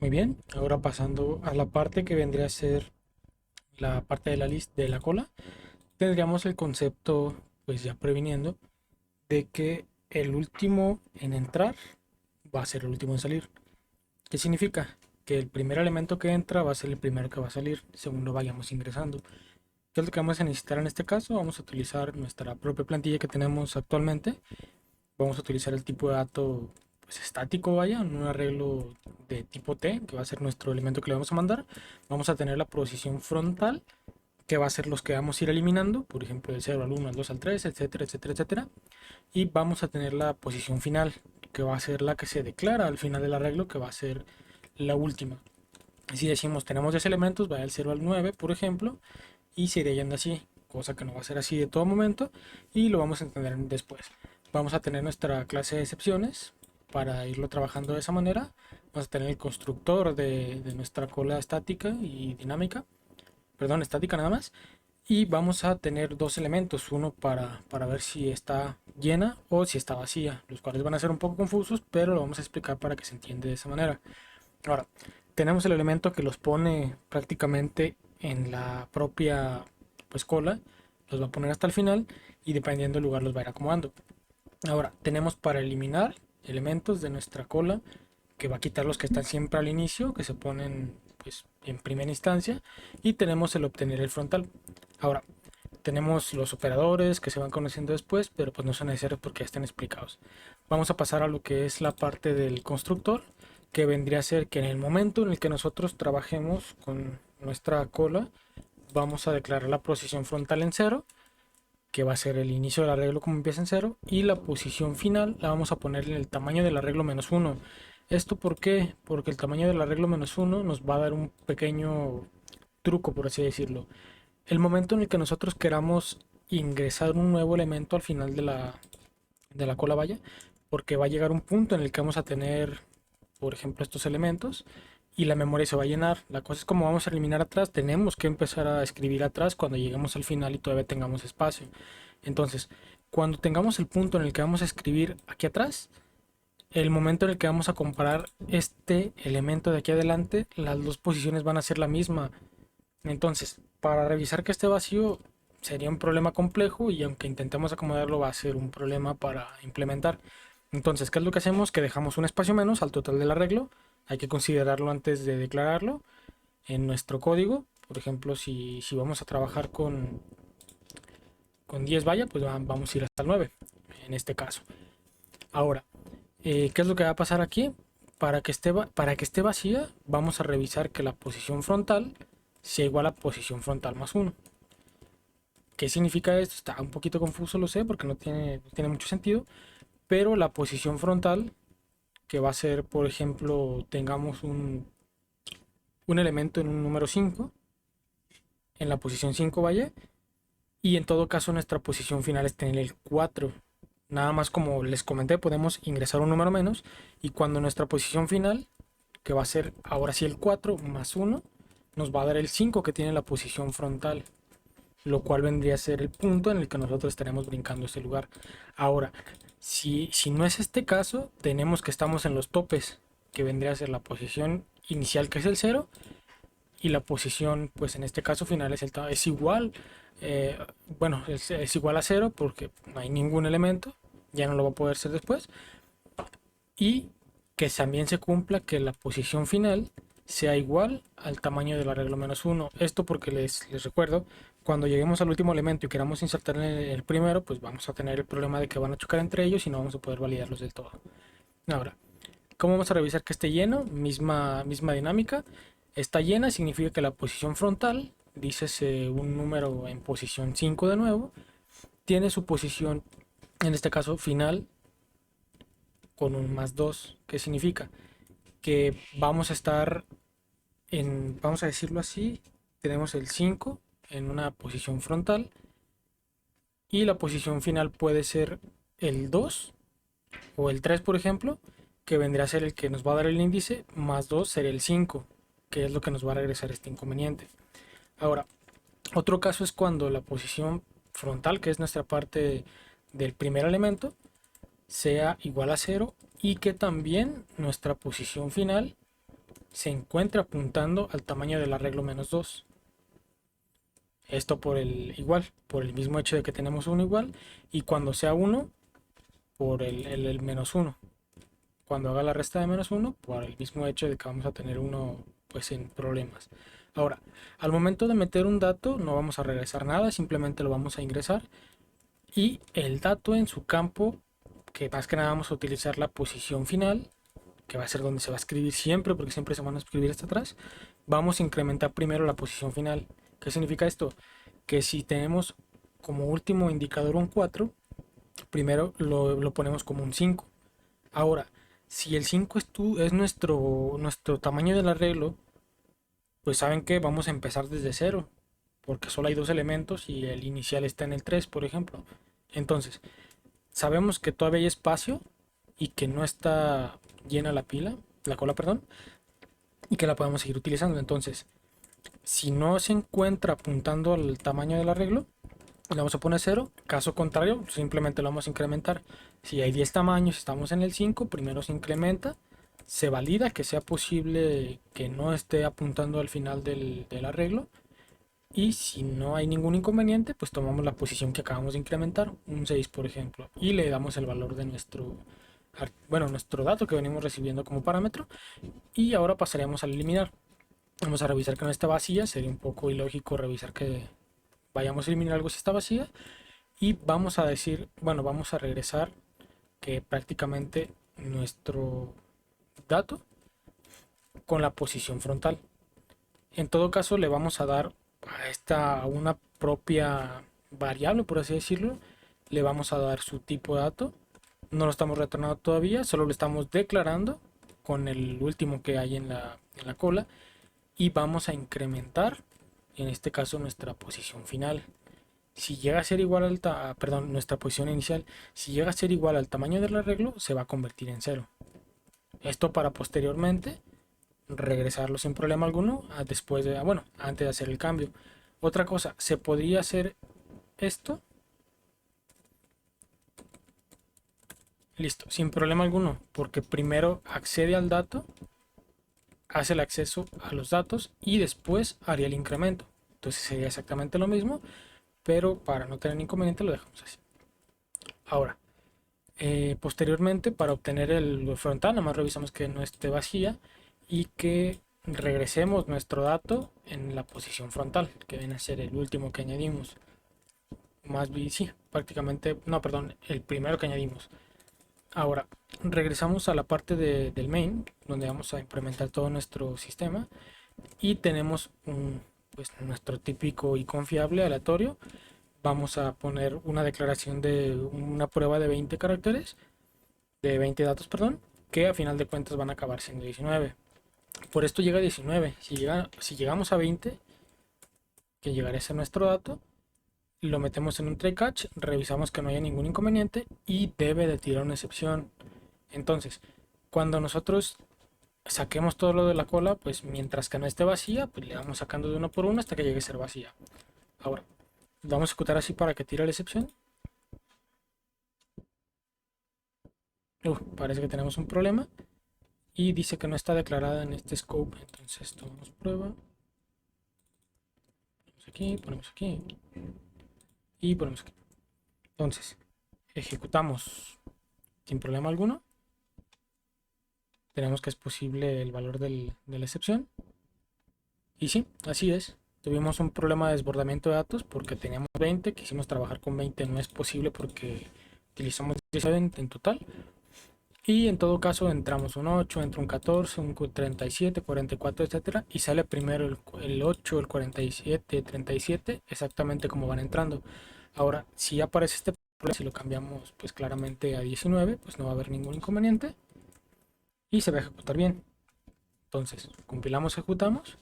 Muy bien, ahora pasando a la parte que vendría a ser la parte de la lista de la cola, tendríamos el concepto, pues ya previniendo, de que el último en entrar va a ser el último en salir. ¿Qué significa? Que el primer elemento que entra va a ser el primero que va a salir según lo vayamos ingresando. ¿Qué es lo que vamos a necesitar en este caso? Vamos a utilizar nuestra propia plantilla que tenemos actualmente. Vamos a utilizar el tipo de dato pues, estático, vaya, en un arreglo de tipo T, que va a ser nuestro elemento que le vamos a mandar. Vamos a tener la posición frontal, que va a ser los que vamos a ir eliminando, por ejemplo, del 0 al 1, al 2 al 3, etcétera, etcétera, etcétera. Y vamos a tener la posición final, que va a ser la que se declara al final del arreglo, que va a ser la última. Si decimos tenemos 10 elementos, va del 0 al 9, por ejemplo, y se irá yendo así, cosa que no va a ser así de todo momento, y lo vamos a entender después. Vamos a tener nuestra clase de excepciones para irlo trabajando de esa manera. Vamos a tener el constructor de nuestra cola estática y dinámica, perdón, estática nada más. Y vamos a tener dos elementos, uno para ver si está llena o si está vacía, los cuales van a ser un poco confusos, pero lo vamos a explicar para que se entienda de esa manera. Ahora, tenemos el elemento que los pone prácticamente en la propia pues, cola, los va a poner hasta el final y dependiendo del lugar los va a ir acomodando. Ahora, tenemos para eliminar elementos de nuestra cola que va a quitar los que están siempre al inicio, que se ponen pues en primera instancia, y tenemos el obtener el frontal. Ahora, tenemos los operadores que se van conociendo después, pero pues no son necesarios porque ya están explicados. Vamos a pasar a lo que es la parte del constructor, que vendría a ser que en el momento en el que nosotros trabajemos con nuestra cola, vamos a declarar la posición frontal en cero, que va a ser el inicio del arreglo como empieza en cero, y la posición final la vamos a poner en el tamaño del arreglo menos uno. ¿Esto por qué? Porque el tamaño del arreglo menos uno nos va a dar un pequeño truco, por así decirlo. El momento en el que nosotros queramos ingresar un nuevo elemento al final de la cola vaya, porque va a llegar un punto en el que vamos a tener, por ejemplo, estos elementos y la memoria se va a llenar. La cosa es como vamos a eliminar atrás, tenemos que empezar a escribir atrás cuando lleguemos al final y todavía tengamos espacio. Entonces, cuando tengamos el punto en el que vamos a escribir aquí atrás, el momento en el que vamos a comparar este elemento de aquí adelante, las dos posiciones van a ser la misma. Entonces, para revisar que esté vacío sería un problema complejo y aunque intentemos acomodarlo va a ser un problema para implementar. Entonces, ¿qué es lo que hacemos? Que dejamos un espacio menos al total del arreglo. Hay que considerarlo antes de declararlo en nuestro código. Por ejemplo, si vamos a trabajar con 10 vaya, pues vamos a ir hasta el 9 en este caso. Ahora, ¿qué es lo que va a pasar aquí? Para que esté vacía, vamos a revisar que la posición frontal sea igual a posición frontal más uno. ¿Qué significa esto? Está un poquito confuso, lo sé, porque no tiene mucho sentido, pero la posición frontal, que va a ser, por ejemplo, tengamos un elemento en un número 5 en la posición 5 vaya, y en todo caso nuestra posición final es tener el 4. Nada más como les comenté, podemos ingresar un número menos, y cuando nuestra posición final, que va a ser ahora sí el 4 más uno, nos va a dar el 5 que tiene la posición frontal, lo cual vendría a ser el punto en el que nosotros estaremos brincando ese lugar. Ahora, si no es este caso, tenemos que estamos en los topes, que vendría a ser la posición inicial, que es el cero, y la posición, pues en este caso final es igual, eh, bueno, es igual a cero porque no hay ningún elemento, ya no lo va a poder ser después, y que también se cumpla que la posición final sea igual al tamaño del arreglo menos uno. Esto porque les recuerdo, cuando lleguemos al último elemento y queramos insertar en el primero, pues vamos a tener el problema de que van a chocar entre ellos y no vamos a poder validarlos del todo. Ahora, ¿cómo vamos a revisar que esté lleno? Misma dinámica. Está llena significa que la posición frontal, dícese un número en posición 5 de nuevo, tiene su posición, en este caso final, con un más 2. ¿Qué significa? Que vamos a estar vamos a decirlo así, tenemos el 5 en una posición frontal y la posición final puede ser el 2 o el 3 por ejemplo, que vendría a ser el que nos va a dar el índice, más 2 sería el 5, que es lo que nos va a regresar este inconveniente. Ahora, otro caso es cuando la posición frontal, que es nuestra parte del primer elemento, sea igual a 0 y que también nuestra posición final se encuentre apuntando al tamaño del arreglo -2. Esto por el mismo hecho de que tenemos uno igual, y cuando sea uno, por el -1. Cuando haga la resta de -1, por el mismo hecho de que vamos a tener uno pues en problemas. Ahora, al momento de meter un dato, no vamos a regresar nada, simplemente lo vamos a ingresar. Y el dato en su campo, que más que nada vamos a utilizar la posición final, que va a ser donde se va a escribir siempre, porque siempre se van a escribir hasta atrás. Vamos a incrementar primero la posición final. ¿Qué significa esto? Que si tenemos como último indicador un 4, primero lo ponemos como un 5. Ahora, si el 5 es nuestro tamaño del arreglo, pues saben que vamos a empezar desde cero, porque solo hay dos elementos y el inicial está en el 3, por ejemplo. Entonces, sabemos que todavía hay espacio y que no está llena la cola, perdón, y que la podemos seguir utilizando. Entonces, si no se encuentra apuntando al tamaño del arreglo, le vamos a poner 0. Caso contrario, simplemente lo vamos a incrementar. Si hay 10 tamaños, estamos en el 5, primero se incrementa, se valida que sea posible que no esté apuntando al final del arreglo. Y si no hay ningún inconveniente, pues tomamos la posición que acabamos de incrementar, un 6 por ejemplo, y le damos el valor de nuestro dato que venimos recibiendo como parámetro. Y ahora pasaríamos al eliminar. Vamos a revisar que no esté vacía, sería un poco ilógico revisar que vayamos a eliminar algo si está vacía. Y vamos a decir, bueno, vamos a regresar que prácticamente nuestro dato con la posición frontal. En todo caso, le vamos a dar a una propia variable, por así decirlo. Le vamos a dar su tipo de dato. No lo estamos retornando todavía, solo lo estamos declarando con el último que hay en la cola. Y vamos a incrementar, en este caso, nuestra posición final. Si llega a ser igual perdón, nuestra posición inicial, si llega a ser igual al tamaño del arreglo, se va a convertir en 0. Esto para posteriormente regresarlo sin problema alguno antes de hacer el cambio. Otra cosa, se podría hacer esto, listo, sin problema alguno, porque primero accede al dato, hace el acceso a los datos y después haría el incremento. Entonces sería exactamente lo mismo, pero para no tener inconveniente lo dejamos así. Ahora, posteriormente, para obtener el frontal, nada más revisamos que no esté vacía y que regresemos nuestro dato en la posición frontal, que viene a ser el último que añadimos. Más bien, sí, prácticamente, no, perdón, el primero que añadimos. Ahora, regresamos a la parte del main, donde vamos a implementar todo nuestro sistema y tenemos pues, nuestro típico y confiable aleatorio. Vamos a poner una declaración de una prueba de 20 caracteres, de 20 datos, perdón, que a final de cuentas van a acabar siendo 19. Por esto llega a 19. Si llegamos a 20, que llegaría a ser nuestro dato, lo metemos en un try catch, revisamos que no haya ningún inconveniente y debe de tirar una excepción. Entonces, cuando nosotros saquemos todo lo de la cola, pues mientras que no esté vacía, pues le vamos sacando de uno por uno hasta que llegue a ser vacía. Ahora, vamos a ejecutar así para que tire la excepción. Parece que tenemos un problema y dice que no está declarada en este scope. Entonces tomamos prueba, ponemos aquí y ponemos aquí. Entonces ejecutamos sin problema alguno. Tenemos que es posible el valor de la excepción. Y sí, así es. Tuvimos un problema de desbordamiento de datos porque teníamos 20, quisimos trabajar con 20, no es posible porque utilizamos 19 en total. Y en todo caso entramos un 8, entra un 14, un 37, 44, etcétera. Y sale primero el 8, el 47, 37, exactamente como van entrando. Ahora, si aparece este problema, si lo cambiamos pues claramente a 19, pues no va a haber ningún inconveniente. Y se va a ejecutar bien. Entonces, compilamos, ejecutamos.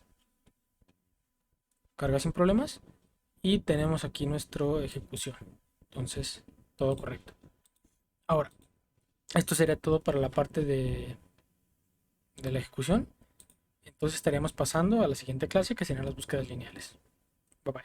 Carga sin problemas. Y tenemos aquí nuestra ejecución. Entonces, todo correcto. Ahora, esto sería todo para la parte de la ejecución. Entonces estaríamos pasando a la siguiente clase que serían las búsquedas lineales. Bye bye.